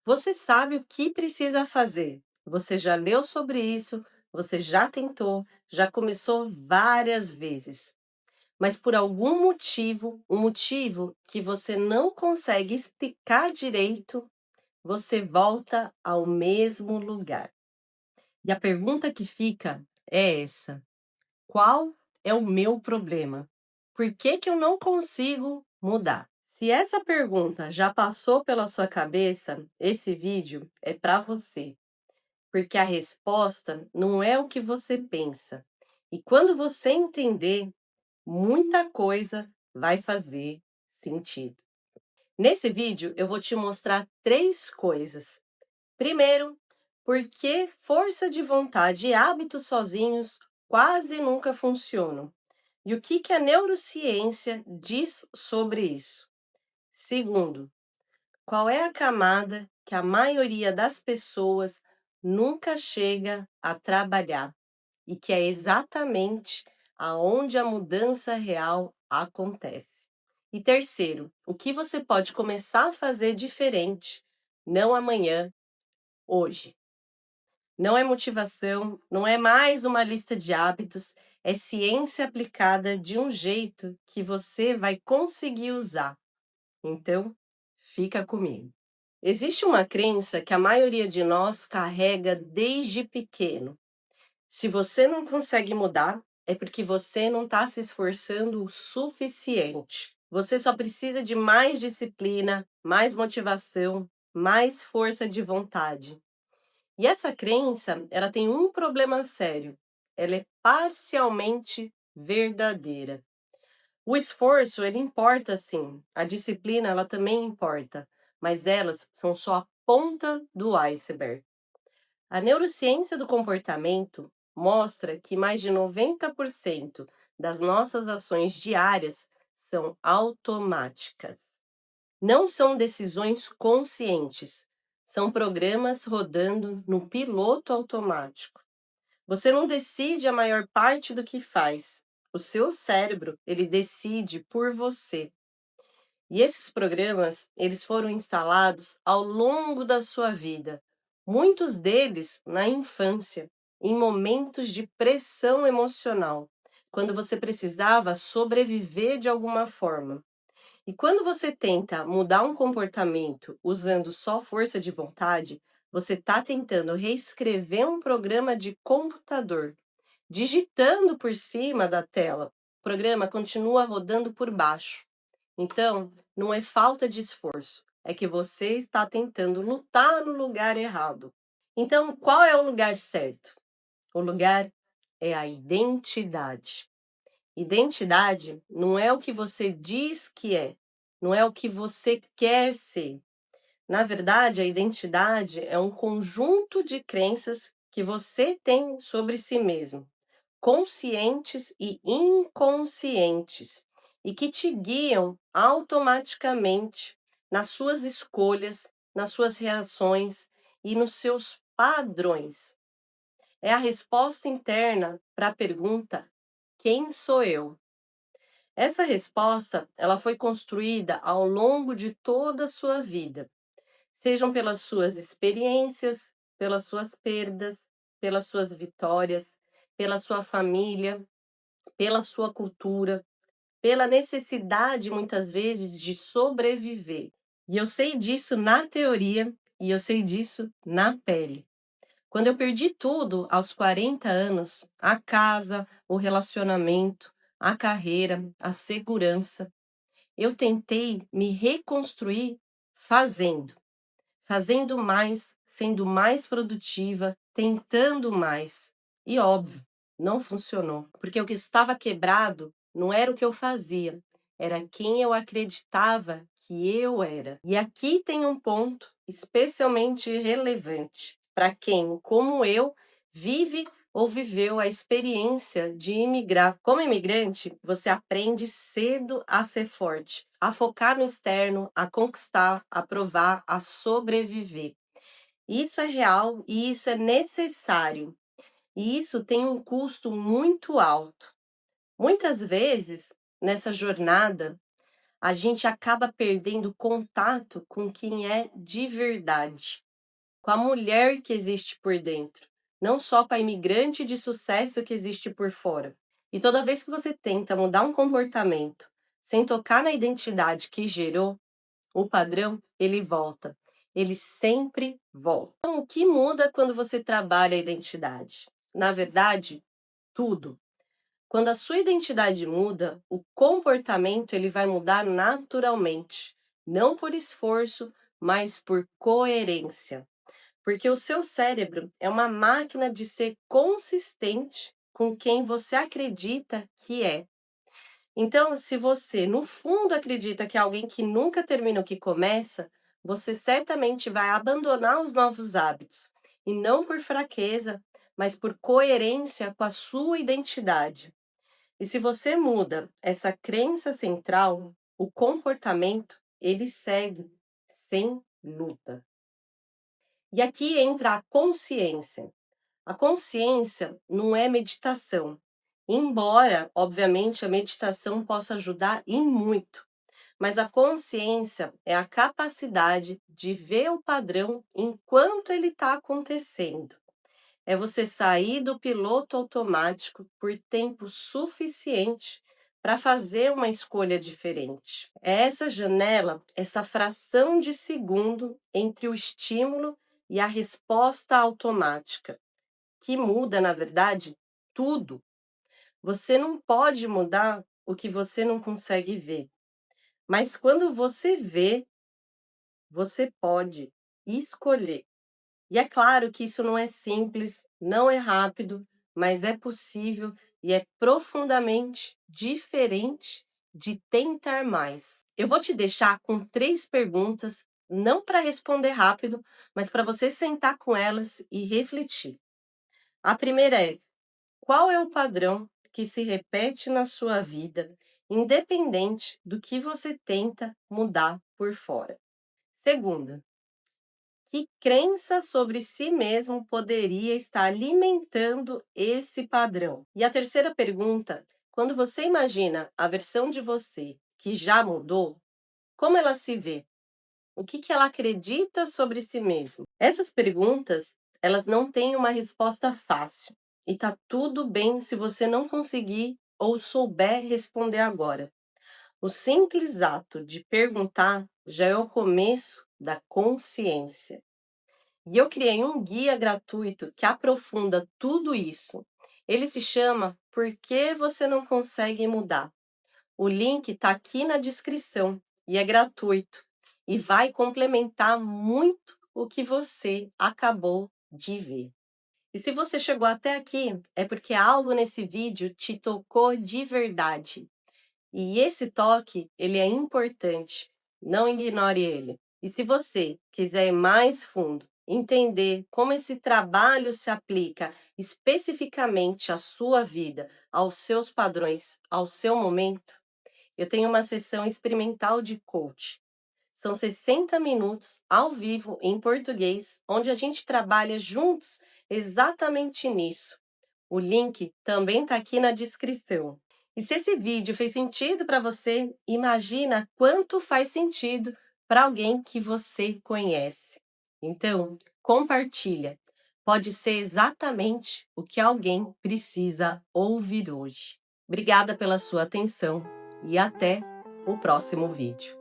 Você sabe o que precisa fazer. Você já leu sobre isso, você já tentou, já começou várias vezes. Mas por algum motivo, um motivo que você não consegue explicar direito, você volta ao mesmo lugar. E a pergunta que fica é essa: qual é o meu problema? Por que que eu não consigo mudar? Se essa pergunta já passou pela sua cabeça, esse vídeo é para você, porque a resposta não é o que você pensa. E quando você entender, muita coisa vai fazer sentido. Nesse vídeo, eu vou te mostrar três coisas. Primeiro, por que força de vontade e hábitos sozinhos quase nunca funcionam. E o que a neurociência diz sobre isso? Segundo, qual é a camada que a maioria das pessoas nunca chega a trabalhar e que é exatamente aonde a mudança real acontece? E terceiro, o que você pode começar a fazer diferente, não amanhã, hoje? Não é motivação, não é mais uma lista de hábitos, é ciência aplicada de um jeito que você vai conseguir usar. Então, fica comigo. Existe uma crença que a maioria de nós carrega desde pequeno. Se você não consegue mudar, é porque você não está se esforçando o suficiente. Você só precisa de mais disciplina, mais motivação, mais força de vontade. E essa crença, ela tem um problema sério. Ela é parcialmente verdadeira. O esforço, ele importa sim. A disciplina, ela também importa. Mas elas são só a ponta do iceberg. A neurociência do comportamento mostra que mais de 90% das nossas ações diárias são automáticas. Não são decisões conscientes, são programas rodando no piloto automático. Você não decide a maior parte do que faz. O seu cérebro, ele decide por você. E esses programas, eles foram instalados ao longo da sua vida, muitos deles na infância, em momentos de pressão emocional, quando você precisava sobreviver de alguma forma. E quando você tenta mudar um comportamento usando só força de vontade, você está tentando reescrever um programa de computador, digitando por cima da tela. O programa continua rodando por baixo. Então, não é falta de esforço, é que você está tentando lutar no lugar errado. Então, qual é o lugar certo? O lugar é a identidade. Identidade não é o que você diz que é, não é o que você quer ser. Na verdade, a identidade é um conjunto de crenças que você tem sobre si mesmo, conscientes e inconscientes, e que te guiam automaticamente nas suas escolhas, nas suas reações e nos seus padrões. É a resposta interna para a pergunta: quem sou eu? Essa resposta, ela foi construída ao longo de toda a sua vida, sejam pelas suas experiências, pelas suas perdas, pelas suas vitórias, pela sua família, pela sua cultura, pela necessidade, muitas vezes, de sobreviver. E eu sei disso na teoria e eu sei disso na pele. Quando eu perdi tudo aos 40 anos, a casa, o relacionamento, a carreira, a segurança, eu tentei me reconstruir fazendo. Fazendo mais, sendo mais produtiva, tentando mais. E óbvio, não funcionou, porque o que estava quebrado não era o que eu fazia, era quem eu acreditava que eu era. E aqui tem um ponto especialmente relevante para quem, como eu, vive ou viveu a experiência de imigrar. Como imigrante, você aprende cedo a ser forte, a focar no externo, a conquistar, a provar, a sobreviver. Isso é real e isso é necessário. E isso tem um custo muito alto. Muitas vezes, nessa jornada, a gente acaba perdendo contato com quem é de verdade, com a mulher que existe por dentro, não só com a imigrante de sucesso que existe por fora. E toda vez que você tenta mudar um comportamento sem tocar na identidade que gerou, o padrão, ele volta. Ele sempre volta. Então, o que muda quando você trabalha a identidade? Na verdade, tudo. Quando a sua identidade muda, o comportamento ele vai mudar naturalmente, não por esforço, mas por coerência. Porque o seu cérebro é uma máquina de ser consistente com quem você acredita que é. Então, se você, no fundo, acredita que é alguém que nunca termina o que começa, você certamente vai abandonar os novos hábitos. E não por fraqueza, mas por coerência com a sua identidade. E se você muda essa crença central, o comportamento, ele segue sem luta. E aqui entra a consciência. A consciência não é meditação. Embora, obviamente, a meditação possa ajudar e muito, mas a consciência é a capacidade de ver o padrão enquanto ele está acontecendo. É você sair do piloto automático por tempo suficiente para fazer uma escolha diferente. É essa janela, essa fração de segundo entre o estímulo e a resposta automática, que muda, na verdade, tudo. Você não pode mudar o que você não consegue ver, mas quando você vê, você pode escolher. E é claro que isso não é simples, não é rápido, mas é possível e é profundamente diferente de tentar mais. Eu vou te deixar com 3 perguntas, não para responder rápido, mas para você sentar com elas e refletir. A primeira é: qual é o padrão que se repete na sua vida, independente do que você tenta mudar por fora? Segunda, que crença sobre si mesmo poderia estar alimentando esse padrão? E a terceira pergunta, quando você imagina a versão de você que já mudou, como ela se vê? O que ela acredita sobre si mesma? Essas perguntas, elas não têm uma resposta fácil. E tá tudo bem se você não conseguir ou souber responder agora. O simples ato de perguntar já é o começo da consciência. E eu criei um guia gratuito que aprofunda tudo isso. Ele se chama Por que você não consegue mudar? O link está aqui na descrição e é gratuito e vai complementar muito o que você acabou de ver. E se você chegou até aqui, é porque algo nesse vídeo te tocou de verdade. E esse toque, ele é importante, não ignore ele. E se você quiser ir mais fundo, entender como esse trabalho se aplica especificamente à sua vida, aos seus padrões, ao seu momento, eu tenho uma sessão experimental de coach. São 60 minutos ao vivo em português, onde a gente trabalha juntos exatamente nisso. O link também está aqui na descrição. E se esse vídeo fez sentido para você, imagina quanto faz sentido para alguém que você conhece. Então, compartilha. Pode ser exatamente o que alguém precisa ouvir hoje. Obrigada pela sua atenção e até o próximo vídeo.